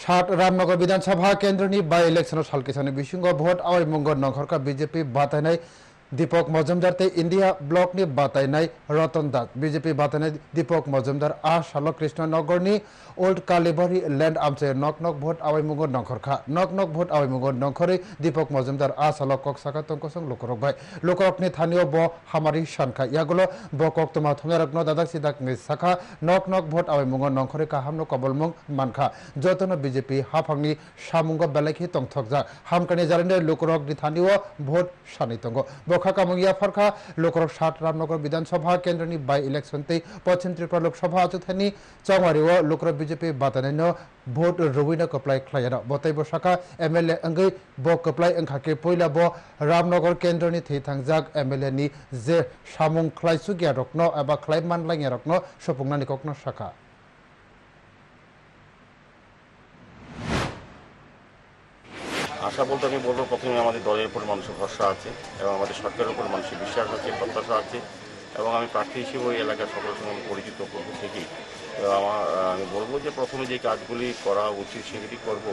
षाट रामनगर विधानसभा केन्द्रनि by election सालकिसानि बिसिंग भोट आवैमुंग नंखरका बीजेपी बातायनाय दीपक मजुमदार ते इंडिया ब्लॉकनि बातायनाय रतन दास बीजेपी बातायनाय दीपक मजुमदार आ साल कृष्ण नगरनि ओल्ड कालीबारी लैंड आमचे नक नक भोट आवैमुंग नंखरखा नक नक भोट आवैमुंग नंखरै दीपक मजुमदार आ साल ककसाका तंकसं लोकरकबाय लोकरकनि थानिय ब हामारि सानखा यागुलो ब कक्तमा थंगारकनो दादाक सिदाकनि साखा नक नक भोट आवैमुंग नंखरै काहामनो कबलमुंग मानखा जतन बीजेपी हाफांनि सामुंग बेलाखि तंथकजा हामकानि जारिने लोकरकनि थानिय भोट सानै तंग बखा कामुंगिया फरखा लोकरक षाट रामनगर विधानसभा केन्द्रनि बाई इलेक्शन ते पश्चिम त्रिपुरा लोकसभा आचुथानि चौमारिव लोकरक बीजेपी बातायनायनो भोट रुबिनो कप्लाय ख्लायना बतैबो शाखा एमएलए अंगै ब कप्लाय अंखाके पहिला ब रामनगर केन्द्रनि थैथांजाक एमएलए नि जे सामुं ख्लायसुगिया रकनो एबा ख्लाय मानलायगिया रकनो सपुंनानि ककनो शाखा আশা বলতে আমি বলবো প্রথমে আমাদের দলের উপর মানুষের ভরসা আছে এবং আমাদের সরকারের উপর মানুষের বিশ্বাস আছে প্রত্যাশা আছে এবং আমি প্রার্থী হিসেবে ওই এলাকার সকলের সঙ্গে পরিচিত করবো ঠিকই আমি বলবো যে প্রথমে যে কাজগুলি করা উচিত সেগুলি করবো।